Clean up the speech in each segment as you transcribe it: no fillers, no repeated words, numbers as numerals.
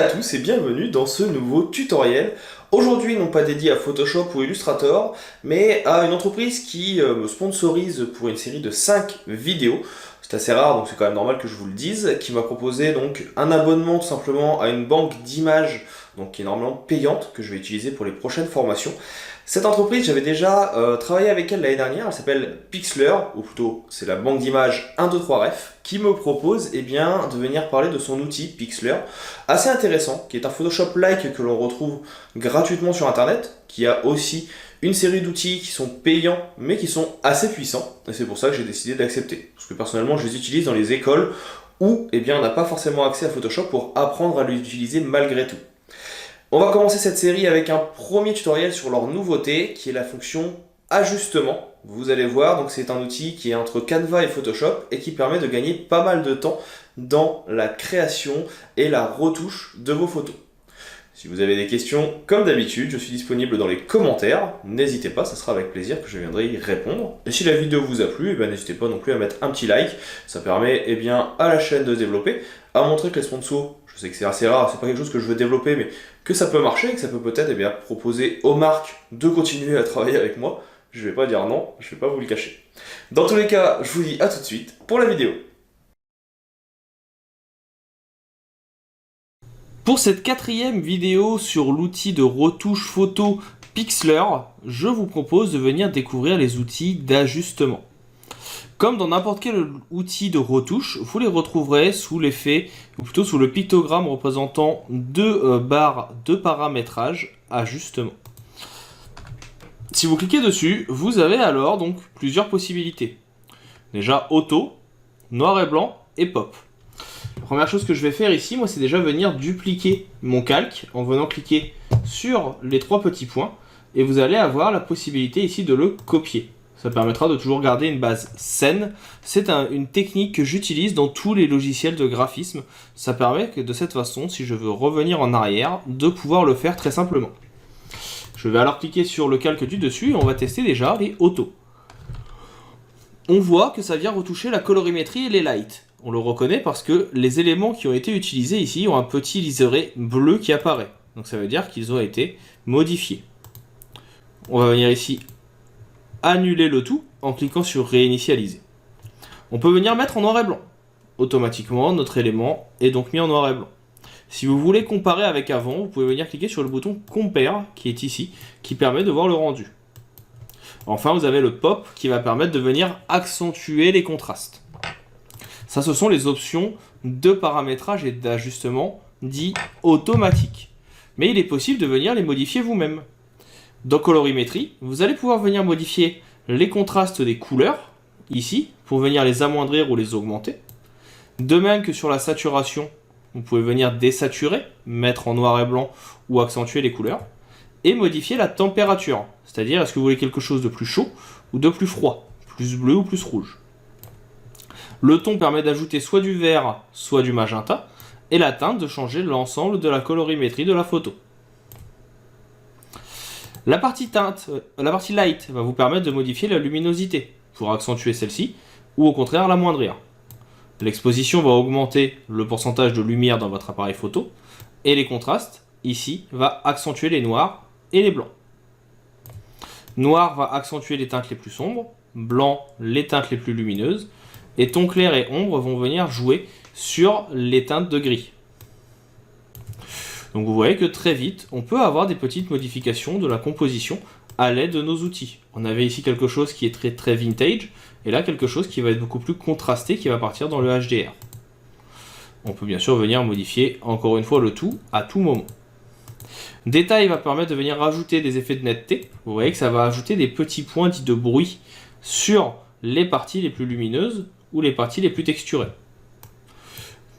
à tous et bienvenue dans ce nouveau tutoriel. Aujourd'hui non pas dédié à Photoshop ou Illustrator, mais à une entreprise qui me sponsorise pour une série de 5 vidéos. C'est assez rare, donc c'est quand même normal que je vous le dise, qui m'a proposé donc un abonnement tout simplement à une banque d'images, donc qui est normalement payante, que je vais utiliser pour les prochaines formations. Cette entreprise, j'avais déjà travaillé avec elle l'année dernière, elle s'appelle Pixlr, ou plutôt c'est la banque d'images 123Ref, qui me propose de venir parler de son outil Pixlr, assez intéressant, qui est un Photoshop-like que l'on retrouve gratuitement sur internet, qui a aussi une série d'outils qui sont payants, mais qui sont assez puissants, et c'est pour ça que j'ai décidé d'accepter. Parce que personnellement, je les utilise dans les écoles où on n'a pas forcément accès à Photoshop pour apprendre à l'utiliser malgré tout. On va commencer cette série avec un premier tutoriel sur leur nouveauté, qui est la fonction ajustement. Vous allez voir, donc c'est un outil qui est entre Canva et Photoshop et qui permet de gagner pas mal de temps dans la création et la retouche de vos photos. Si vous avez des questions, comme d'habitude, je suis disponible dans les commentaires. N'hésitez pas, ça sera avec plaisir que je viendrai y répondre. Et si la vidéo vous a plu, n'hésitez pas non plus à mettre un petit like. Ça permet à la chaîne de se développer, à montrer que les sponsors, je sais que c'est assez rare, c'est pas quelque chose que je veux développer, mais que ça peut marcher et que ça peut peut-être proposer aux marques de continuer à travailler avec moi. Je vais pas dire non, je vais pas vous le cacher. Dans tous les cas, je vous dis à tout de suite pour la vidéo. Pour cette 4e vidéo sur l'outil de retouche photo Pixlr, je vous propose de venir découvrir les outils d'ajustement. Comme dans n'importe quel outil de retouche, vous les retrouverez sous l'effet, ou plutôt sous le pictogramme représentant deux barres de paramétrage ajustement. Si vous cliquez dessus, vous avez alors donc plusieurs possibilités. Déjà auto, noir et blanc et pop. La première chose que je vais faire ici, moi, c'est déjà venir dupliquer mon calque en venant cliquer sur les 3 petits points et vous allez avoir la possibilité ici de le copier. Ça permettra de toujours garder une base saine. C'est une technique que j'utilise dans tous les logiciels de graphisme. Ça permet que de cette façon, si je veux revenir en arrière, de pouvoir le faire très simplement. Je vais alors cliquer sur le calque du dessus et on va tester déjà les autos. On voit que ça vient retoucher la colorimétrie et les lights. On le reconnaît parce que les éléments qui ont été utilisés ici ont un petit liseré bleu qui apparaît. Donc ça veut dire qu'ils ont été modifiés. On va venir ici annuler le tout en cliquant sur réinitialiser. On peut venir mettre en noir et blanc. Automatiquement, notre élément est donc mis en noir et blanc. Si vous voulez comparer avec avant, vous pouvez venir cliquer sur le bouton Compare qui est ici, qui permet de voir le rendu. Enfin, vous avez le pop qui va permettre de venir accentuer les contrastes. Ça, ce sont les options de paramétrage et d'ajustement dits automatiques. Mais il est possible de venir les modifier vous-même. Dans colorimétrie, vous allez pouvoir venir modifier les contrastes des couleurs, ici, pour venir les amoindrir ou les augmenter. De même que sur la saturation, vous pouvez venir désaturer, mettre en noir et blanc ou accentuer les couleurs. Et modifier la température, c'est-à-dire est-ce que vous voulez quelque chose de plus chaud ou de plus froid, plus bleu ou plus rouge. Le ton permet d'ajouter soit du vert, soit du magenta, et la teinte de changer l'ensemble de la colorimétrie de la photo. La partie light va vous permettre de modifier la luminosité pour accentuer celle-ci ou au contraire l'amoindrir. L'exposition va augmenter le pourcentage de lumière dans votre appareil photo et les contrastes, ici, va accentuer les noirs et les blancs. Noir va accentuer les teintes les plus sombres, blanc les teintes les plus lumineuses, et ton clair et ombre vont venir jouer sur les teintes de gris. Donc vous voyez que très vite, on peut avoir des petites modifications de la composition à l'aide de nos outils. On avait ici quelque chose qui est très très vintage, et là quelque chose qui va être beaucoup plus contrasté, qui va partir dans le HDR. On peut bien sûr venir modifier encore une fois le tout à tout moment. Détail va permettre de venir rajouter des effets de netteté. Vous voyez que ça va ajouter des petits points dits de bruit sur les parties les plus lumineuses ou les parties les plus texturées.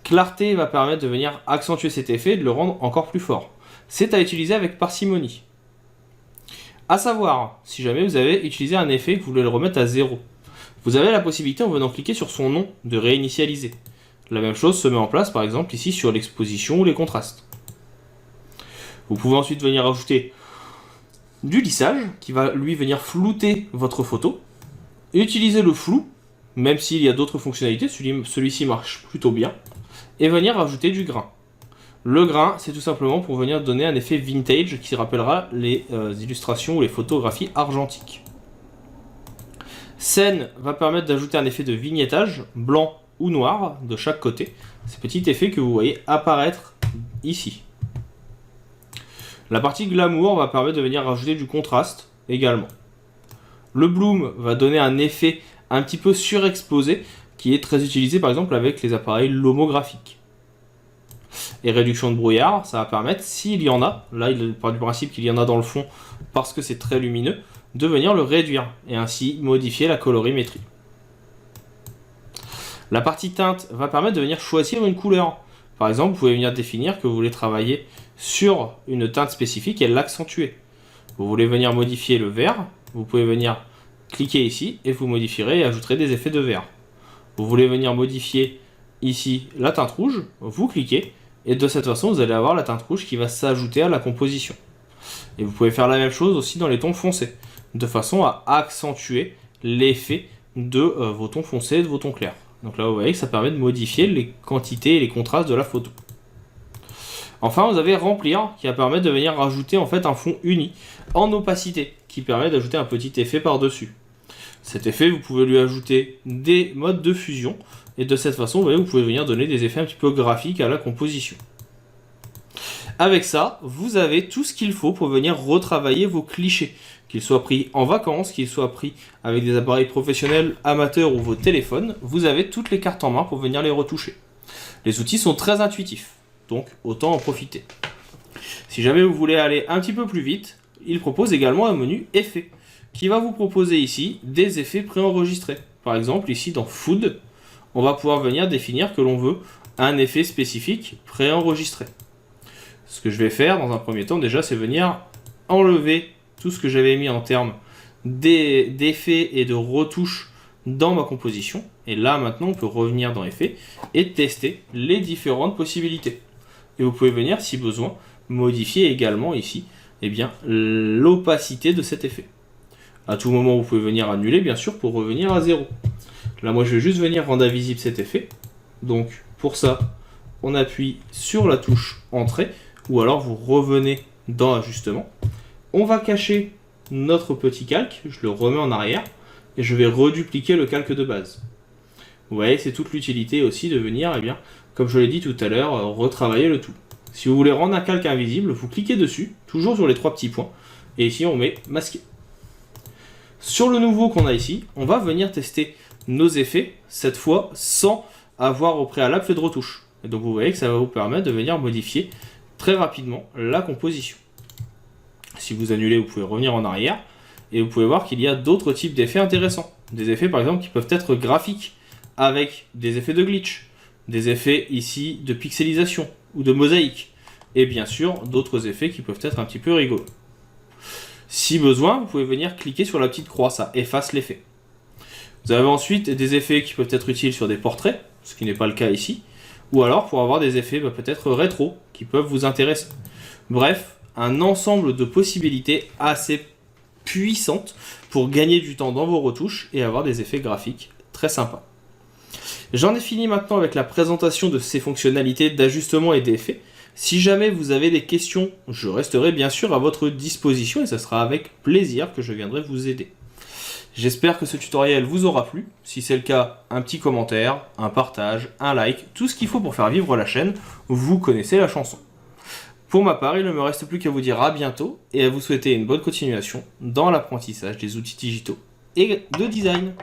Clarté va permettre de venir accentuer cet effet et de le rendre encore plus fort. C'est à utiliser avec parcimonie. A savoir, si jamais vous avez utilisé un effet que vous voulez le remettre à 0, vous avez la possibilité en venant cliquer sur son nom de réinitialiser. La même chose se met en place par exemple ici sur l'exposition ou les contrastes. Vous pouvez ensuite venir ajouter du lissage qui va lui venir flouter votre photo. Utiliser le flou, même s'il y a d'autres fonctionnalités, celui-ci marche plutôt bien. Et venir ajouter du grain. Le grain, c'est tout simplement pour venir donner un effet vintage qui rappellera les illustrations ou les photographies argentiques. Scène va permettre d'ajouter un effet de vignettage, blanc ou noir, de chaque côté. Ces petits effets que vous voyez apparaître ici. La partie glamour va permettre de venir rajouter du contraste également. Le bloom va donner un effet un petit peu surexposé qui est très utilisé par exemple avec les appareils lomographiques. Et réduction de brouillard, ça va permettre, s'il y en a, là il part du principe qu'il y en a dans le fond parce que c'est très lumineux, de venir le réduire et ainsi modifier la colorimétrie. La partie teinte va permettre de venir choisir une couleur. Par exemple, vous pouvez venir définir que vous voulez travailler sur une teinte spécifique et l'accentuer. Vous voulez venir modifier le vert, vous pouvez venir cliquer ici et vous modifierez et ajouterez des effets de vert. Vous voulez venir modifier ici la teinte rouge, vous cliquez et de cette façon vous allez avoir la teinte rouge qui va s'ajouter à la composition. Et vous pouvez faire la même chose aussi dans les tons foncés, de façon à accentuer l'effet de vos tons foncés et de vos tons clairs. Donc là vous voyez que ça permet de modifier les quantités et les contrastes de la photo. Enfin vous avez remplir qui va permettre de venir rajouter en fait un fond uni en opacité qui permet d'ajouter un petit effet par-dessus. Cet effet vous pouvez lui ajouter des modes de fusion et de cette façon vous voyez, vous pouvez venir donner des effets un petit peu graphiques à la composition. Avec ça, vous avez tout ce qu'il faut pour venir retravailler vos clichés, qu'ils soient pris en vacances, qu'ils soient pris avec des appareils professionnels, amateurs ou vos téléphones, vous avez toutes les cartes en main pour venir les retoucher. Les outils sont très intuitifs, donc autant en profiter. Si jamais vous voulez aller un petit peu plus vite, il propose également un menu effets, qui va vous proposer ici des effets préenregistrés. Par exemple, ici dans Food, on va pouvoir venir définir que l'on veut un effet spécifique préenregistré. Ce que je vais faire dans un premier temps déjà, c'est venir enlever tout ce que j'avais mis en termes d'effets et de retouches dans ma composition. Et là maintenant, on peut revenir dans Effets et tester les différentes possibilités. Et vous pouvez venir, si besoin, modifier également ici l'opacité de cet effet. À tout moment, vous pouvez venir annuler, bien sûr, pour revenir à 0. Là, moi, je vais juste venir rendre invisible cet effet. Donc, pour ça, on appuie sur la touche Entrée, ou alors vous revenez dans Ajustement. On va cacher notre petit calque, je le remets en arrière, et je vais redupliquer le calque de base. Vous voyez, c'est toute l'utilité aussi de venir, comme je l'ai dit tout à l'heure, retravailler le tout. Si vous voulez rendre un calque invisible, vous cliquez dessus, toujours sur les 3 petits points, et ici on met masquer. Sur le nouveau qu'on a ici, on va venir tester nos effets, cette fois sans avoir au préalable fait de retouche. Et donc vous voyez que ça va vous permettre de venir modifier très rapidement la composition. Si vous annulez, vous pouvez revenir en arrière, et vous pouvez voir qu'il y a d'autres types d'effets intéressants. Des effets par exemple qui peuvent être graphiques, avec des effets de glitch, des effets ici de pixelisation, ou de mosaïque, et bien sûr d'autres effets qui peuvent être un petit peu rigolos. Si besoin, vous pouvez venir cliquer sur la petite croix, ça efface l'effet. Vous avez ensuite des effets qui peuvent être utiles sur des portraits, ce qui n'est pas le cas ici, ou alors pour avoir des effets peut-être rétro, qui peuvent vous intéresser. Bref, un ensemble de possibilités assez puissantes pour gagner du temps dans vos retouches et avoir des effets graphiques très sympas. J'en ai fini maintenant avec la présentation de ces fonctionnalités d'ajustement et d'effets. Si jamais vous avez des questions, je resterai bien sûr à votre disposition et ce sera avec plaisir que je viendrai vous aider. J'espère que ce tutoriel vous aura plu. Si c'est le cas, un petit commentaire, un partage, un like, tout ce qu'il faut pour faire vivre la chaîne, vous connaissez la chanson. Pour ma part, il ne me reste plus qu'à vous dire à bientôt et à vous souhaiter une bonne continuation dans l'apprentissage des outils digitaux et de design.